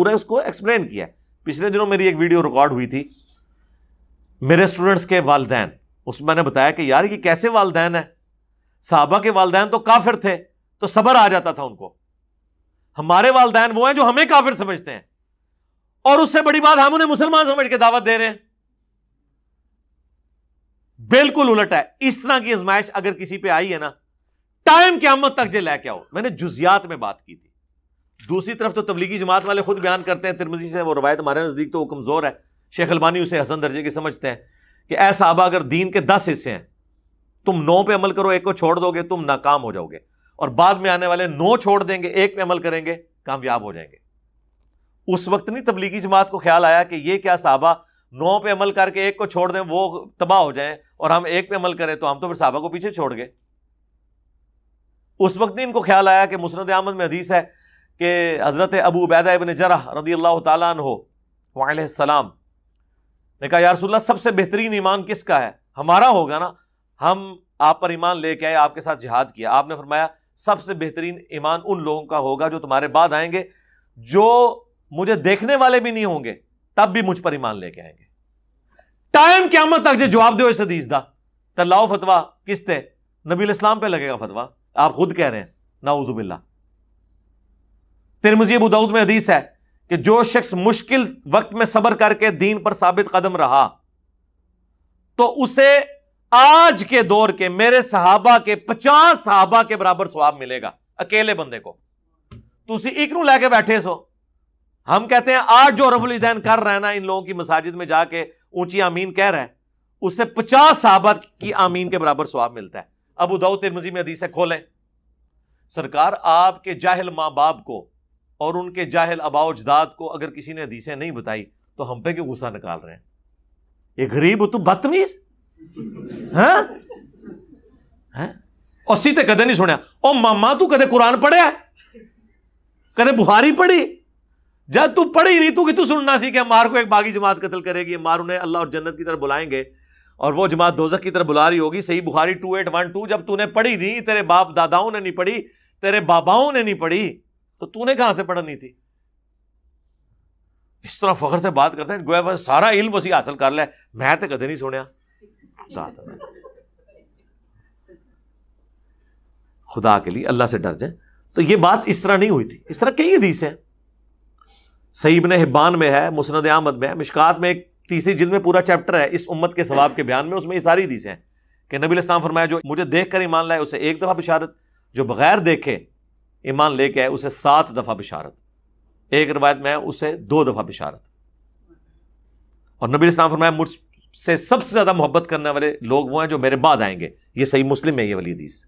پورا اس کو ایکسپلین کیا ہے. پچھلے دنوں میری ایک ویڈیو ریکارڈ ہوئی تھی میرے اسٹوڈنٹس کے والدین. اس میں میں نے بتایا کہ یار یہ کیسے والدین ہیں؟ صحابہ کے والدین تو کافر تھے تو صبر آ جاتا تھا ان کو. ہمارے والدین وہ ہیں جو ہمیں کافر سمجھتے ہیں, اور اس سے بڑی بات ہم انہیں مسلمان سمجھ کے دعوت دے رہے ہیں. بالکل الٹ ہے. اس طرح کی آزمائش اگر کسی پہ آئی ہے نا, ٹائم قیامت تک لے کے آؤ. میں نے جزیات میں بات کی تھی. دوسری طرف تو تبلیغی جماعت والے خود بیان کرتے ہیں ترمذی سے وہ روایت, ہمارے نزدیک تو وہ کمزور ہے. شیخ البانی اسے حسن درجے کی سمجھتے ہیں کہ اے صحابہ اگر دین کے 10 حصے ہیں, تم 9 پہ عمل کرو, ایک کو چھوڑ دو گے تم ناکام ہو جاؤ گے, اور بعد میں آنے والے 9 چھوڑ دیں گے, ایک پہ عمل کریں گے, کامیاب ہو جائیں گے. اس وقت نہیں تبلیغی جماعت کو خیال آیا کہ یہ کیا صحابہ 9 پہ عمل کر کے ایک کو چھوڑ دیں وہ تباہ ہو جائیں, اور ہم ایک پہ عمل کریں تو ہم تو پھر صحابہ کو پیچھے چھوڑ گئے. اس وقت نہیں ان کو خیال آیا کہ مسند احمد میں حدیث ہے کہ حضرت ابو عبیدہ ابن جرح رضی اللہ تعالیٰ عنہ وعلیہ السلام نے کہا یا رسول اللہ سب سے بہترین ایمان کس کا ہے؟ ہمارا ہوگا نا, ہم آپ پر ایمان لے کے آئے, آپ کے ساتھ جہاد کیا. آپ نے فرمایا سب سے بہترین ایمان ان لوگوں کا ہوگا جو تمہارے بعد آئیں گے, جو مجھے دیکھنے والے بھی نہیں ہوں گے تب بھی مجھ پر ایمان لے کے آئیں گے. ٹائم قیامت تک جو جواب دو اس حدیث دا تے لاؤ فتوا کس تے؟ نبی الاسلام پہ لگے گا فتوا. آپ خود کہہ رہے ہیں نعوذ باللہ. ترمذی ابو داؤد میں حدیث ہے کہ جو شخص مشکل وقت میں صبر کر کے دین پر ثابت قدم رہا تو اسے آج کے دور کے میرے صحابہ کے 50 صحابہ کے برابر ثواب ملے گا اکیلے بندے کو. تسی ایک نو لے کے بیٹھے سو. ہم کہتے ہیں آج جو رب العزین کر رہا ہے نا ان لوگوں کی مساجد میں جا کے اونچی آمین کہہ رہا ہے, اس سے 50 صحابہ کی آمین کے برابر ثواب ملتا ہے. ابو داؤد ترمذی میں حدیث ہے, کھولیں. سرکار آپ کے جاہل ماں باپ کو اور ان کے جاہل آباء و اجداد کو اگر کسی نے حدیثیں نہیں بتائی تو ہم پہ کیوں غصہ نکال رہے ہیں؟ یہ غریب ہو تو بدتمیز ہاں, اور سیتے کدے نہیں سنیا. او ماما تو کدے قرآن پڑھیا ہے؟ کدے بخاری پڑھی؟ جب تو پڑھی نہیں تو کہ تو سننا سی کہ ہمار کو ایک باغی جماعت قتل کرے گی, ہمار انہیں اللہ اور جنت کی طرف بلائیں گے اور وہ جماعت دوزخ کی طرف بلا رہی ہوگی. صحیح بخاری 2812 جب تو نے پڑھی نہیں, تیرے باپ داداؤں نے نہیں پڑھی, تیرے باباؤں نے نہیں پڑھی, تو نے کہاں سے پڑھنی تھی؟ اس طرح فخر سے بات کرتے ہیں گویا بس سارا علم اسی حاصل کر لے. میں تو کدے نہیں سنیا. خدا کے لیے اللہ سے ڈر جائیں. تو یہ بات اس طرح نہیں ہوئی تھی. اس طرح کئی حدیث ہیں, صحیح ابن حبان میں ہے, مسند احمد میں ہے, مشکات میں ایک 30 جلد میں پورا چیپٹر ہے اس امت کے ثواب کے بیان میں. اس میں یہ ساری حدیثیں ہیں کہ نبی علیہ السلام فرمایا جو مجھے دیکھ کر ایمان لائے اسے 1 دفعہ بشارت, جو بغیر دیکھے ایمان لے کے آئے اسے 7 دفعہ بشارت, ایک روایت میں ہے اسے 2 دفعہ بشارت. اور نبی علیہ السلام فرمایا مجھ سے سب سے زیادہ محبت کرنے والے لوگ وہ ہیں جو میرے بعد آئیں گے. یہ صحیح مسلم ہے یہ والی حدیث.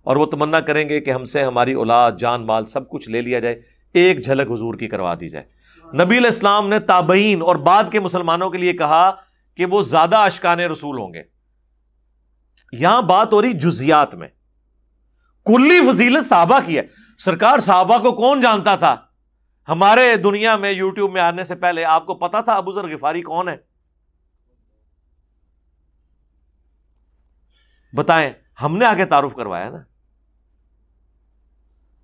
اور وہ تمنا کریں گے کہ ہم سے ہماری اولاد جان مال سب کچھ لے لیا جائے, ایک جھلک حضور کی کروا دی جائے. نبی علیہ السلام نے تابعین اور بعد کے مسلمانوں کے لیے کہا کہ وہ زیادہ اشکان رسول ہوں گے. یہاں بات ہو رہی جزیات میں, کلی فضیلت صحابہ کی ہے. سرکار صحابہ کو کون جانتا تھا؟ ہمارے دنیا میں یوٹیوب میں آنے سے پہلے آپ کو پتا تھا ابو ذر غفاری کون ہے؟ بتائیں, ہم نے آگے تعارف کروایا نا.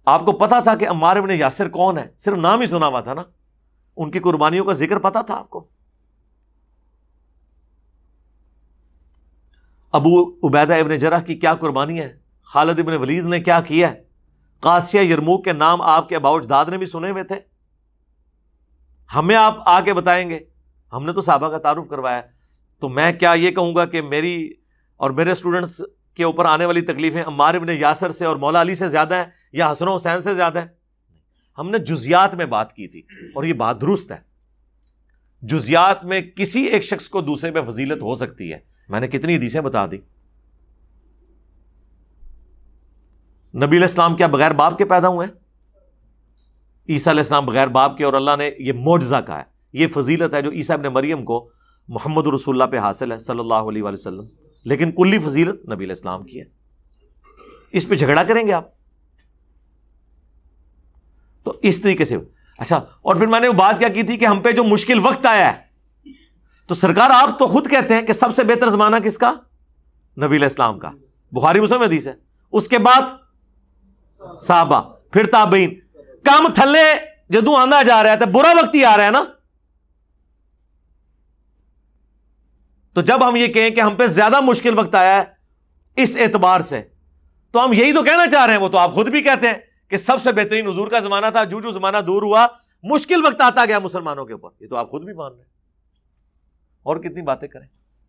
آپ کو پتا تھا کہ عمار ابن یاسر کون ہے؟ صرف نام ہی سنا ہوا تھا نا. ان کی قربانیوں کا ذکر پتا تھا آپ کو. ابو عبیدہ ابن جرح کی کیا قربانی ہے, خالد ابن ولید نے کیا کیا ہے, قاسیہ یرموک کے نام آپ کے آباء و اجداد نے بھی سنے ہوئے تھے. ہمیں آپ آ کے بتائیں گے, ہم نے تو صحابہ کا تعارف کروایا. تو میں کیا یہ کہوں گا کہ میری اور میرے اسٹوڈنٹس کے اوپر آنے والی تکلیفیں عمار ابن یاسر سے اور مولا علی سے زیادہ ہیں یا حسن و حسین سے زیادہ ہیں؟ ہم نے جزیات میں بات کی تھی اور یہ بات درست ہے. جزیات میں کسی ایک شخص کو دوسرے پہ فضیلت ہو سکتی ہے. میں نے کتنی حدیثیں بتا دی. نبی علیہ السلام کیا بغیر باپ کے پیدا ہوئے؟ عیسیٰ علیہ السلام بغیر باپ کے, اور اللہ نے یہ معجزہ کہا ہے, یہ فضیلت ہے جو عیسیٰ ابن مریم کو محمد رسول اللہ پہ حاصل ہے صلی اللہ علیہ وآلہ وسلم. لیکن کلی فضیلت نبی علیہ السلام کی ہے. اس پہ جھگڑا کریں گے آپ؟ تو اس طریقے سے. اچھا, اور پھر میں نے وہ بات کیا کی تھی کہ ہم پہ جو مشکل وقت آیا ہے, تو سرکار آپ تو خود کہتے ہیں کہ سب سے بہتر زمانہ کس کا؟ نبی علیہ السلام کا. بخاری مسلم حدیث ہے. اس کے بعد صحابہ, پھر تابعین. کم تھلے جدوں آنا جا رہا ہے تو برا وقت ہی آ رہا ہے نا. تو جب ہم یہ کہیں کہ ہم پہ زیادہ مشکل وقت آیا ہے اس اعتبار سے, تو ہم یہی تو کہنا چاہ رہے ہیں. وہ تو آپ خود بھی کہتے ہیں کہ سب سے بہترین حضور کا زمانہ تھا, جو زمانہ دور ہوا مشکل وقت آتا گیا مسلمانوں کے اوپر. یہ تو آپ خود بھی مان رہے ہیں, اور کتنی باتیں کریں.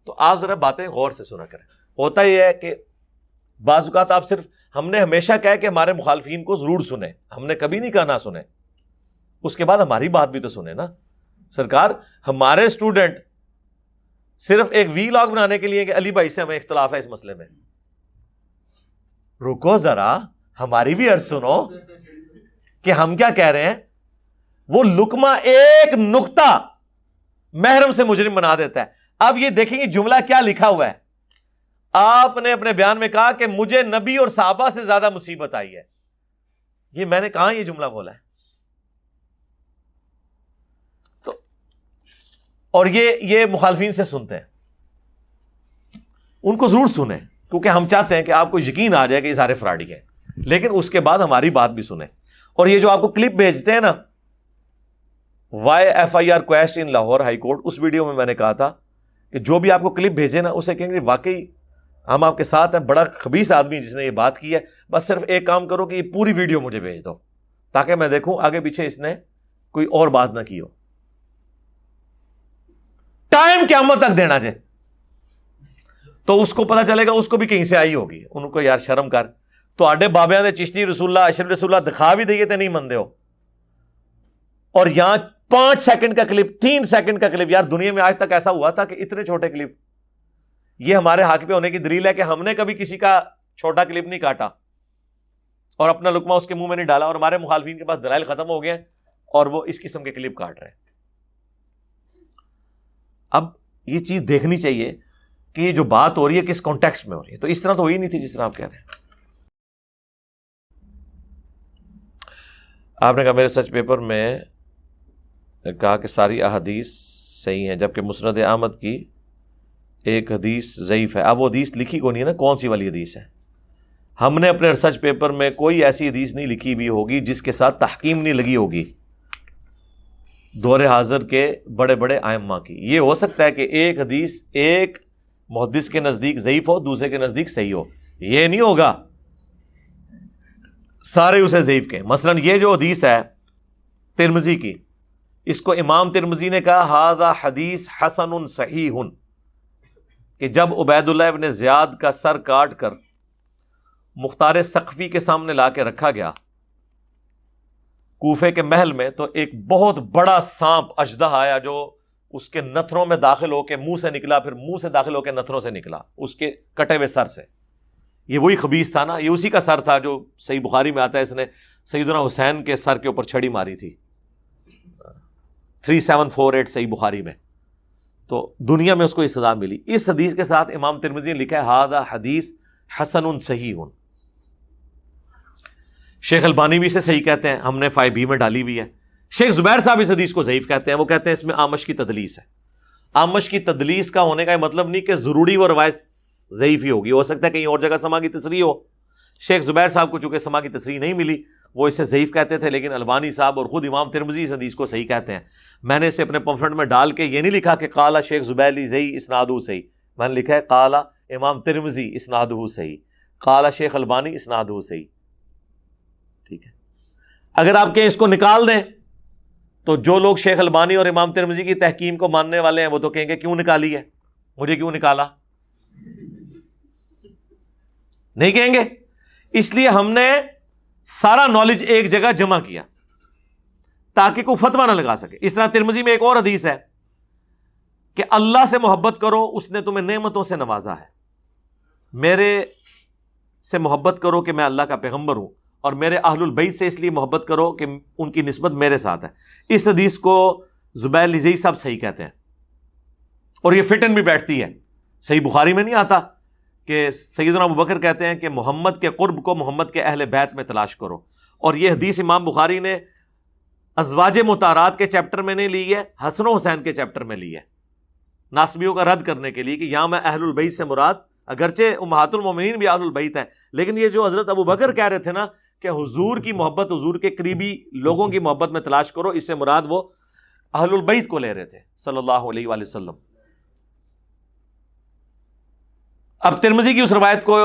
تو آپ ذرا باتیں غور سے سنا کریں. ہوتا یہ ہے کہ بعض اوقات آپ صرف, ہم نے ہمیشہ کہا کہ ہمارے مخالفین کو ضرور سنیں, ہم نے کبھی نہیں کہا نہ سنیں. اس کے بعد ہماری بات بھی تو سنیں نا. سرکار ہمارے اسٹوڈنٹ صرف ایک وی لاگ بنانے کے لیے کہ علی بھائی سے ہمیں اختلاف ہے اس مسئلے میں, رکو ذرا, ہماری بھی عرض سنو کہ ہم کیا کہہ رہے ہیں. وہ لقمہ ایک نقطہ محرم سے مجرم بنا دیتا ہے. اب یہ دیکھیں گے جملہ کیا لکھا ہوا ہے. آپ نے اپنے بیان میں کہا کہ مجھے نبی اور صحابہ سے زیادہ مصیبت آئی ہے. یہ میں نے کہاں یہ جملہ بولا ہے؟ تو اور یہ مخالفین سے سنتے ہیں, ان کو ضرور سنیں, کیونکہ ہم چاہتے ہیں کہ آپ کو یقین آ جائے کہ یہ سارے فراڈی ہیں. لیکن اس کے بعد ہماری بات بھی سنیں. اور یہ جو آپ کو کلپ بھیجتے ہیں نا, YFIR کویسٹ ان لاہور ہائی کورٹ, اس ویڈیو میں میں نے کہا تھا کہ جو بھی آپ کو کلپ بھیجے نا اسے کہیں گے واقعی ہم آپ کے ساتھ ہیں, بڑا خبیث آدمی جس نے یہ بات کی ہے, بس صرف ایک کام کرو کہ یہ پوری ویڈیو مجھے بھیج دو تاکہ میں دیکھوں آگے پیچھے اس نے کوئی اور بات نہ کی ہو. ٹائم قیامت تک دینا جائے تو اس کو پتا چلے گا اس کو بھی کہیں سے آئی ہوگی. ان کو یار شرم کر, تو آڈے بابیاں دے چشتی رسول اللہ اشرف رسول اللہ دکھا بھی دئیے تو نہیں مندے ہو, اور یہاں 5 سیکنڈ کا کلپ, 3 سیکنڈ کا کلپ. یار دنیا میں آج تک ایسا ہوا تھا کہ اتنے چھوٹے کلپ, یہ ہمارے حق پہ ہونے کی دلیل ہے کہ ہم نے کبھی کسی کا چھوٹا کلپ نہیں کاٹا اور اپنا لقمہ اس کے منہ میں نہیں ڈالا, اور ہمارے مخالفین کے پاس دلائل ختم ہو گئے ہیں اور وہ اس قسم کے کلپ کاٹ رہے ہیں. اب یہ چیز دیکھنی چاہیے کہ یہ جو بات ہو رہی ہے کس کانٹیکسٹ میں ہو رہی ہے. تو اس طرح تو ہوئی نہیں تھی جس طرح آپ کہہ رہے ہیں. آپ نے کہا میرے سچ پیپر میں کہا کہ ساری احادیث صحیح ہیں جبکہ مسند احمد کی ایک حدیث ضعیف ہے. اب وہ حدیث لکھی کو نہیں ہے نا, کون سی والی حدیث ہے. ہم نے اپنے ریسرچ پیپر میں کوئی ایسی حدیث نہیں لکھی بھی ہوگی جس کے ساتھ تحکیم نہیں لگی ہوگی دور حاضر کے بڑے بڑے ائمہ کی. یہ ہو سکتا ہے کہ ایک حدیث ایک محدث کے نزدیک ضعیف ہو, دوسرے کے نزدیک صحیح ہو. یہ نہیں ہوگا سارے اسے ضعیف کہیں. مثلا یہ جو حدیث ہے ترمذی کی, اس کو امام ترمذی نے کہا ھذا حدیث حسن صحیح, کہ جب عبید اللہ ابن زیاد کا سر کاٹ کر مختار ثقفی کے سامنے لا کے رکھا گیا کوفے کے محل میں, تو ایک بہت بڑا سانپ اژدہا آیا جو اس کے نتھروں میں داخل ہو کے منہ سے نکلا, پھر منہ سے داخل ہو کے نتھروں سے نکلا اس کے کٹے ہوئے سر سے. یہ وہی خبیث تھا نا, یہ اسی کا سر تھا جو صحیح بخاری میں آتا ہے اس نے سیدنا حسین کے سر کے اوپر چھڑی ماری تھی, 3748 صحیح بخاری میں. تو دنیا میں اس کو یہ سزا ملی. اس حدیث کے ساتھ امام ترمذی نے لکھا ہے ھذا حدیث حسن صحیح. شیخ البانی بھی اسے صحیح کہتے ہیں, ہم نے 5B میں ڈالی ہوئی ہے. شیخ زبیر صاحب اس حدیث کو ضعیف کہتے ہیں, وہ کہتے ہیں اس میں آمش کی تدلیس ہے. آمش کی تدلیس کا ہونے کا یہ مطلب نہیں کہ ضروری وہ روایت ضعیف ہی ہوگی, ہو سکتا ہے کہیں اور جگہ سما کی تصریح ہو. شیخ زبیر صاحب کو چونکہ سما کی تصریح نہیں ملی وہ اسے ضعیف کہتے تھے, لیکن البانی صاحب اور خود امام ترمذی اس حدیث کو صحیح کہتے ہیں. میں نے اسے اپنے پمفلٹ میں ڈال کے یہ نہیں لکھا کہ قال شیخ زبیلی صحیح اسنادہ صحیح, میں نے لکھا ہے قال امام ترمذی اسنادہ صحیح, قال شیخ البانی اسنادہ صحیح. ٹھیک ہے, اگر آپ کہیں اس کو نکال دیں تو جو لوگ شیخ البانی اور امام ترمذی کی تحکیم کو ماننے والے ہیں وہ تو کہیں گے کیوں نکالی ہے, مجھے کیوں نکالا, نہیں کہیں گے. اس لیے ہم نے سارا نالج ایک جگہ جمع کیا تاکہ کوئی فتویٰ نہ لگا سکے. اس طرح ترمذی میں ایک اور حدیث ہے کہ اللہ سے محبت کرو, اس نے تمہیں نعمتوں سے نوازا ہے. میرے سے محبت کرو کہ میں اللہ کا پیغمبر ہوں, اور میرے اہل البیت سے اس لیے محبت کرو کہ ان کی نسبت میرے ساتھ ہے. اس حدیث کو زبیر لزئی صاحب صحیح کہتے ہیں, اور یہ فٹن بھی بیٹھتی ہے. صحیح بخاری میں نہیں آتا کہ سیدنا ابوبکر کہتے ہیں کہ محمد کے قرب کو محمد کے اہل بیت میں تلاش کرو, اور یہ حدیث امام بخاری نے ازواج مطہرات کے چیپٹر میں نہیں لی ہے, حسن و حسین کے چیپٹر میں لی ہے, ناسبیوں کا رد کرنے کے لیے کہ یہاں میں اہل البیت سے مراد, اگرچہ امہات المومنین بھی اہل البیت ہے, لیکن یہ جو حضرت ابوبکر کہہ رہے تھے نا کہ حضور کی محبت، حضور کے قریبی لوگوں کی محبت میں تلاش کرو، اس سے مراد وہ اہل البیت کو لے رہے تھے صلی اللہ علیہ وآلہ وسلم۔ اب ترمذی کی اس روایت کو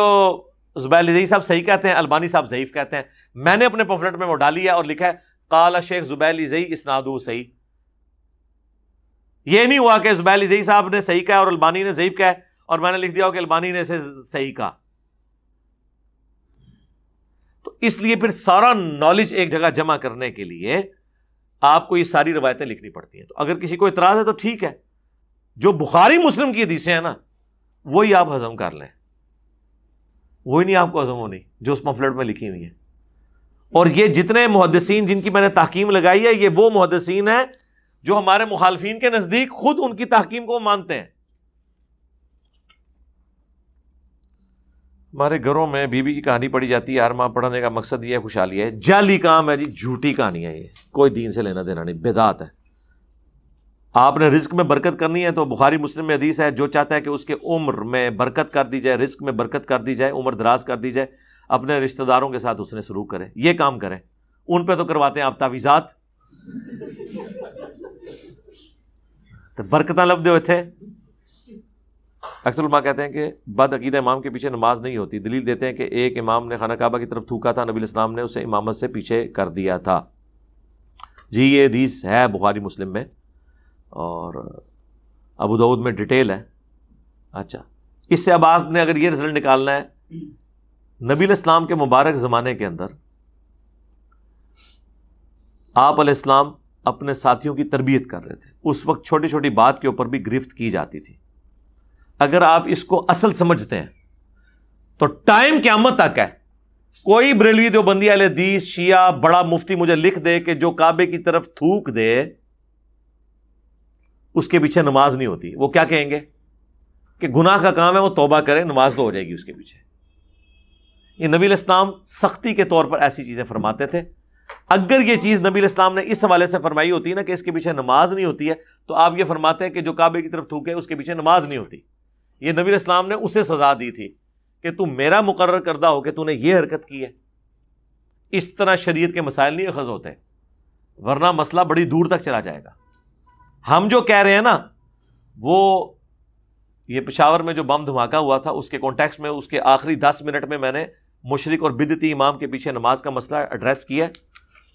زبیلیزئی صاحب صحیح کہتے ہیں، البانی صاحب ضعیف کہتے ہیں۔ میں نے اپنے پمفلٹ میں وہ ڈالی ہے اور لکھا ہے قال شیخ زبیلیزئی اسنادہ صحیح۔ یہ نہیں ہوا کہ زبیلیزئی صاحب نے صحیح کہا اور البانی نے ضعیف کہا اور میں نے لکھ دیا کہ البانی نے اسے صحیح کہا۔ تو اس لیے پھر سارا نالج ایک جگہ جمع کرنے کے لیے آپ کو یہ ساری روایتیں لکھنی پڑتی ہیں۔ تو اگر کسی کو اعتراض ہے تو ٹھیک ہے، جو بخاری مسلم کی حدیثیں ہیں نا وہی آپ ہضم کر لیں، وہی نہیں آپ کو ہضم ہونی جو اس پمفلٹ میں لکھی ہوئی ہے۔ اور یہ جتنے محدثین جن کی میں نے تحکیم لگائی ہے، یہ وہ محدثین ہیں جو ہمارے مخالفین کے نزدیک خود ان کی تحکیم کو مانتے ہیں۔ ہمارے گھروں میں بیوی کی کہانی پڑھی جاتی ہے، ہر ماہ پڑھنے کا مقصد یہ ہے خوشحالی ہے۔ جعلی کام ہے جی، جھوٹی کہانی ہے، یہ کوئی دین سے لینا دینا نہیں، بدعت ہے۔ آپ نے رزق میں برکت کرنی ہے تو بخاری مسلم میں حدیث ہے، جو چاہتا ہے کہ اس کے عمر میں برکت کر دی جائے، رزق میں برکت کر دی جائے، عمر دراز کر دی جائے، اپنے رشتہ داروں کے ساتھ اس نے سلوک کرے، یہ کام کریں۔ ان پہ تو کرواتے ہیں آپ تعویذات، تو برکتاں لب دے ہوئے تھے۔ اکثر علماء کہتے ہیں کہ بد عقیدہ امام کے پیچھے نماز نہیں ہوتی، دلیل دیتے ہیں کہ ایک امام نے خانہ کعبہ کی طرف تھوکا تھا، نبی علیہ السلام نے اسے امامت سے پیچھے کر دیا تھا۔ جی یہ حدیث ہے بخاری مسلم میں اور ابو داؤد میں ڈیٹیل ہے۔ اچھا، اس سے اب آپ نے اگر یہ رزلٹ نکالنا ہے، نبی علیہ السلام کے مبارک زمانے کے اندر آپ علیہ السلام اپنے ساتھیوں کی تربیت کر رہے تھے، اس وقت چھوٹی چھوٹی بات کے اوپر بھی گرفت کی جاتی تھی۔ اگر آپ اس کو اصل سمجھتے ہیں تو ٹائم قیامت تک ہے، کوئی بریلوی دیوبندی اہل حدیث شیعہ بڑا مفتی مجھے لکھ دے کہ جو کعبے کی طرف تھوک دے اس کے پیچھے نماز نہیں ہوتی، وہ کیا کہیں گے کہ گناہ کا کام ہے، وہ توبہ کرے، نماز تو ہو جائے گی اس کے پیچھے۔ یہ نبی علیہ السلام سختی کے طور پر ایسی چیزیں فرماتے تھے۔ اگر یہ چیز نبی علیہ السلام نے اس حوالے سے فرمائی ہوتی نا کہ اس کے پیچھے نماز نہیں ہوتی ہے، تو آپ یہ فرماتے ہیں کہ جو کعبے کی طرف تھوکے اس کے پیچھے نماز نہیں ہوتی۔ یہ نبی علیہ السلام نے اسے سزا دی تھی کہ تو میرا مقرر کردہ ہو کہ تو نے یہ حرکت کی ہے۔ اس طرح شریعت کے مسائل نہیں اخذ ہوتے، ورنہ مسئلہ بڑی دور تک چلا جائے گا۔ ہم جو کہہ رہے ہیں نا، وہ یہ پشاور میں جو بم دھماکہ ہوا تھا اس کے کانٹیکسٹ میں اس کے آخری 10 منٹ میں میں نے مشرک اور بدعتی امام کے پیچھے نماز کا مسئلہ ایڈریس کیا ہے۔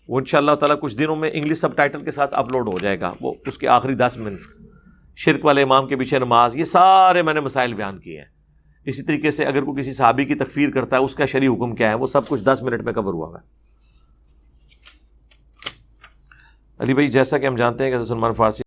وہ انشاءاللہ تعالیٰ کچھ دنوں میں انگلش سب ٹائٹل کے ساتھ اپلوڈ ہو جائے گا، وہ اس کے آخری 10 منٹ، شرک والے امام کے پیچھے نماز، یہ سارے میں نے مسائل بیان کیے ہیں۔ اسی طریقے سے اگر کوئی کسی صحابی کی تکفیر کرتا ہے اس کا شرعی حکم کیا ہے، وہ سب کچھ 10 منٹ میں کور ہوا ہے۔ علی بھائی، جیسا کہ ہم جانتے ہیں کہ حضرت سلمان فارسی